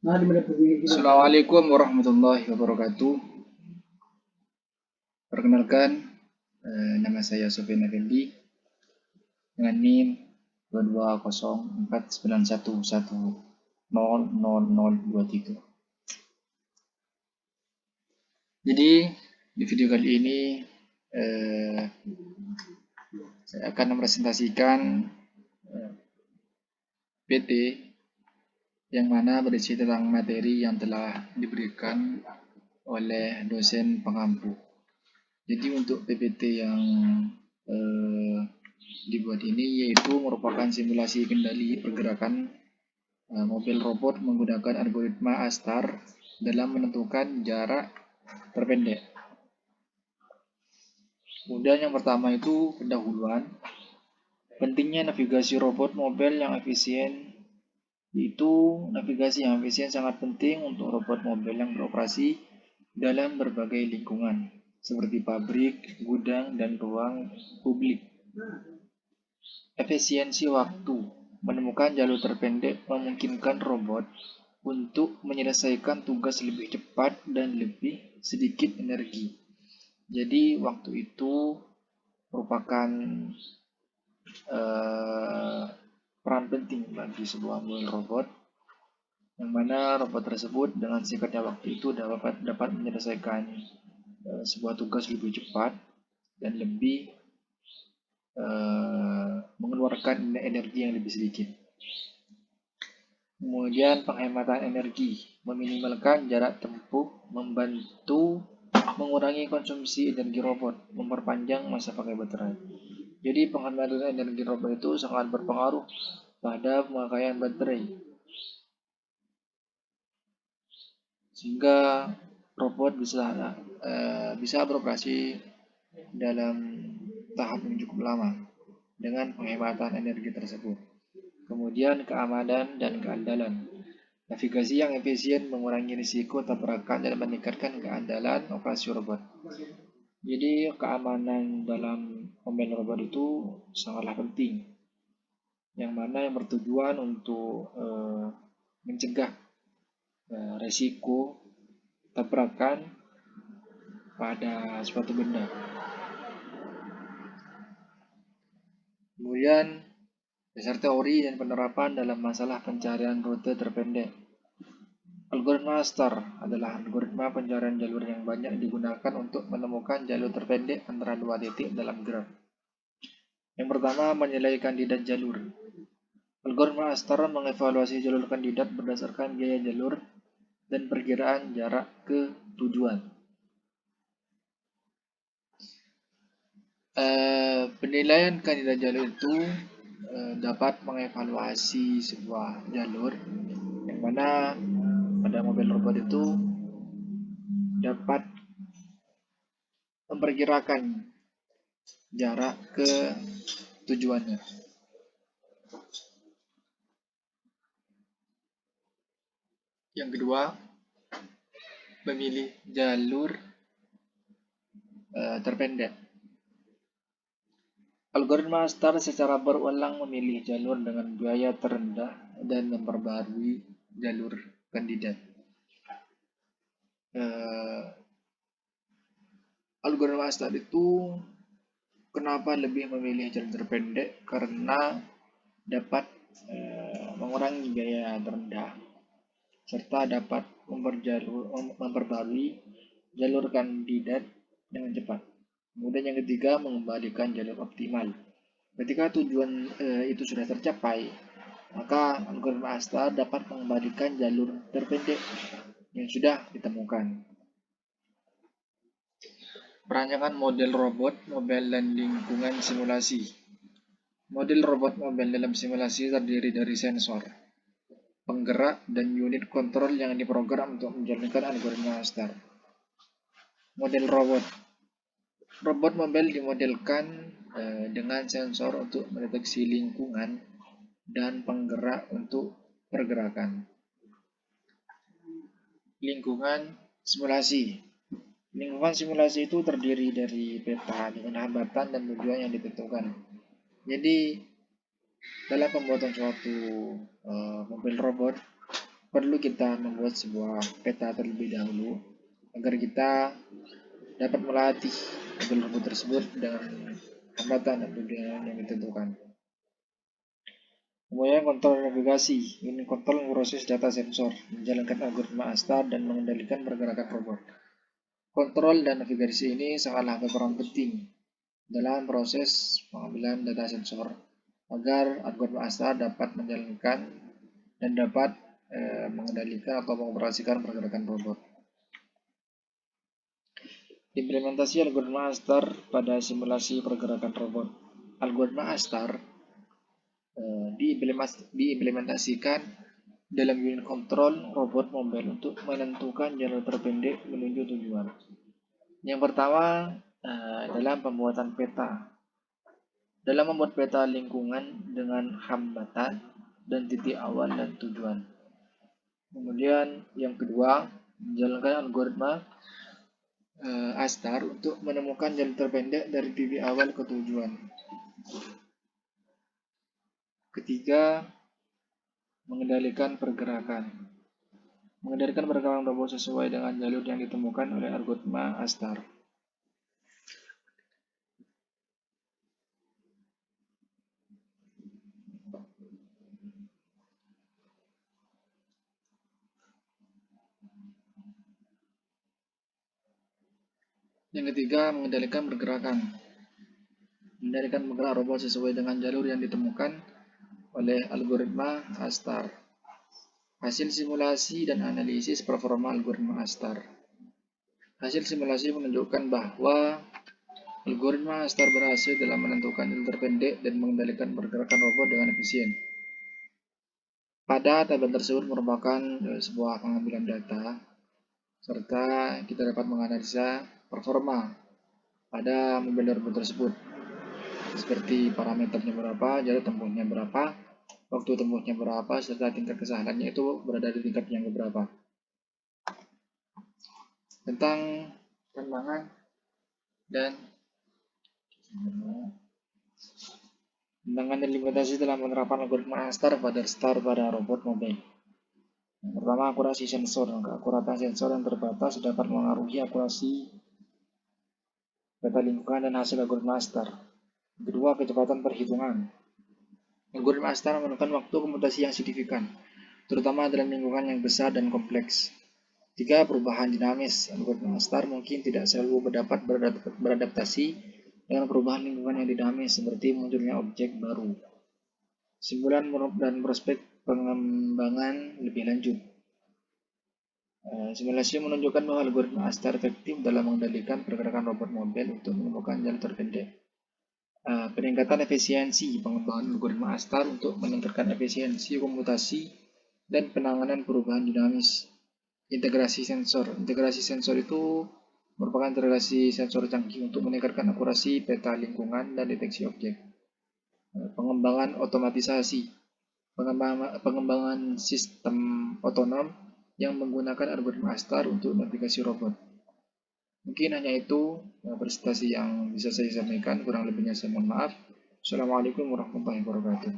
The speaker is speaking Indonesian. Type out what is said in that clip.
Assalamualaikum warahmatullahi wabarakatuh. Perkenalkan, nama saya Sofyan Effendi dengan NIM 2204911000023. Jadi di video kali ini saya akan mempresentasikan PT yang mana berisi tentang materi yang telah diberikan oleh dosen pengampu. Jadi untuk PPT yang dibuat ini yaitu merupakan simulasi kendali pergerakan mobil robot menggunakan algoritma ASTAR dalam menentukan jarak terpendek. Kemudian yang pertama itu pendahuluan. Pentingnya navigasi robot mobil yang efisien. Itu navigasi yang efisien sangat penting untuk robot mobil yang beroperasi dalam berbagai lingkungan seperti pabrik, gudang, dan ruang publik. Efisiensi waktu. Menemukan jalur terpendek memungkinkan robot untuk menyelesaikan tugas lebih cepat dan lebih sedikit energi. Jadi waktu itu merupakan peran penting bagi sebuah mobil robot, yang mana robot tersebut dengan singkatnya waktu itu dapat menyelesaikan sebuah tugas lebih cepat dan lebih mengeluarkan energi yang lebih sedikit. Kemudian penghematan energi, meminimalkan jarak tempuh, membantu mengurangi konsumsi energi robot, memperpanjang masa pakai baterai. Jadi penghematan energi robot itu sangat berpengaruh pada pemakaian baterai, sehingga robot bisa beroperasi dalam tahap yang cukup lama dengan penghematan energi tersebut. Kemudian keamanan dan keandalan. Navigasi yang efisien mengurangi risiko tabrakan dan meningkatkan keandalan operasi robot. Jadi keamanan dalam mobil robot itu sangatlah penting, yang mana yang bertujuan untuk mencegah risiko tabrakan pada suatu benda. Kemudian dasar teori dan penerapan dalam masalah pencarian rute terpendek. Algoritma ASTAR adalah algoritma pencarian jalur yang banyak digunakan untuk menemukan jalur terpendek antara dua titik dalam graf. Yang pertama, menilai kandidat jalur. Algoritma ASTAR mengevaluasi jalur kandidat berdasarkan biaya jalur dan perkiraan jarak ke tujuan. Penilaian kandidat jalur itu dapat mengevaluasi sebuah jalur, yang mana pada mobil robot itu dapat memperkirakan jarak ke tujuannya. Yang kedua, memilih jalur terpendek. Algoritma ASTAR secara berulang memilih jalur dengan biaya terendah dan memperbarui jalur kandidat. Algoritma ASTAR itu kenapa lebih memilih jalur terpendek? Karena dapat mengurangi biaya terendah serta dapat memperbarui jalur kandidat dengan cepat. Kemudian yang ketiga, mengembalikan jalur optimal. Ketika tujuan itu sudah tercapai, maka algoritma ASTAR dapat mengembalikan jalur terpendek yang sudah ditemukan. Perancangan model robot, mobil, dan lingkungan simulasi. Model robot mobil dalam simulasi terdiri dari sensor, penggerak, dan unit kontrol yang diprogram untuk menjalankan algoritma ASTAR. Model robot. Robot mobil dimodelkan dengan sensor untuk mendeteksi lingkungan dan penggerak untuk pergerakan. Lingkungan simulasi. Lingkungan simulasi itu terdiri dari peta dengan hambatan dan tujuan yang ditentukan. Jadi dalam pembuatan suatu mobil robot, perlu kita membuat sebuah peta terlebih dahulu agar kita dapat melatih model robot tersebut dengan hambatan dan tujuan yang ditentukan. Kemudian kontrol navigasi. Ini kontrol memproses data sensor, menjalankan algoritma ASTAR, dan mengendalikan pergerakan robot. Kontrol dan navigasi ini sangatlah berperan penting dalam proses pengambilan data sensor agar algoritma ASTAR dapat menjalankan dan dapat mengendalikan atau mengoperasikan pergerakan robot. Implementasi algoritma ASTAR pada simulasi pergerakan robot. Algoritma ASTAR diimplementasikan dalam unit kontrol robot mobile untuk menentukan jalur terpendek menuju tujuan. Yang pertama, dalam pembuatan peta. Dalam membuat peta lingkungan dengan hambatan dan titik awal dan tujuan. Kemudian yang kedua, menjalankan algoritma ASTAR untuk menemukan jalur terpendek dari titik awal ke tujuan. Ketiga, mengendalikan pergerakan. Mengendalikan pergerakan robot sesuai dengan jalur yang ditemukan oleh algoritma ASTAR. Yang ketiga, mengendalikan pergerakan. Mengendalikan pergerakan robot sesuai dengan jalur yang ditemukan oleh algoritma ASTAR. Hasil simulasi dan analisis performa algoritma ASTAR. Hasil simulasi menunjukkan bahwa algoritma ASTAR berhasil dalam menentukan jalur terpendek dan mengendalikan pergerakan robot dengan efisien. Pada tabel tersebut merupakan sebuah pengambilan data, serta kita dapat menganalisa performa pada mobil robot tersebut, seperti parameternya berapa, jalur tempuhnya berapa, waktu tempuhnya berapa, serta tingkat kesalahannya itu berada di tingkat yang berapa. Tentang tantangan dan limitasi dalam penerapan algoritma ASTAR pada robot mobile. Yang pertama, akurasi sensor. Keakuratan sensor yang terbatas dapat mengaruhi akurasi data lingkungan dan hasil algoritma ASTAR. Kedua, kecepatan perhitungan. Algoritma ASTAR memerlukan waktu komputasi yang signifikan, terutama dalam lingkungan yang besar dan kompleks. Tiga, perubahan dinamis. Algoritma ASTAR mungkin tidak selalu dapat beradaptasi dengan perubahan lingkungan yang dinamis, seperti munculnya objek baru. Kesimpulan dan prospek pengembangan lebih lanjut. Simulasi menunjukkan bahwa algoritma ASTAR efektif dalam mengendalikan pergerakan robot mobile untuk menemukan jalur terpendek. Peningkatan efisiensi. Pengembangan algoritma ASTAR untuk meningkatkan efisiensi komputasi dan penanganan perubahan dinamis. Integrasi sensor. Integrasi sensor itu merupakan integrasi sensor canggih untuk meningkatkan akurasi peta lingkungan dan deteksi objek. Pengembangan otomatisasi. Pengembangan sistem otonom yang menggunakan algoritma ASTAR untuk navigasi robot. Mungkin hanya itu presentasi yang bisa saya sampaikan, kurang lebihnya saya mohon maaf. Assalamualaikum warahmatullahi wabarakatuh.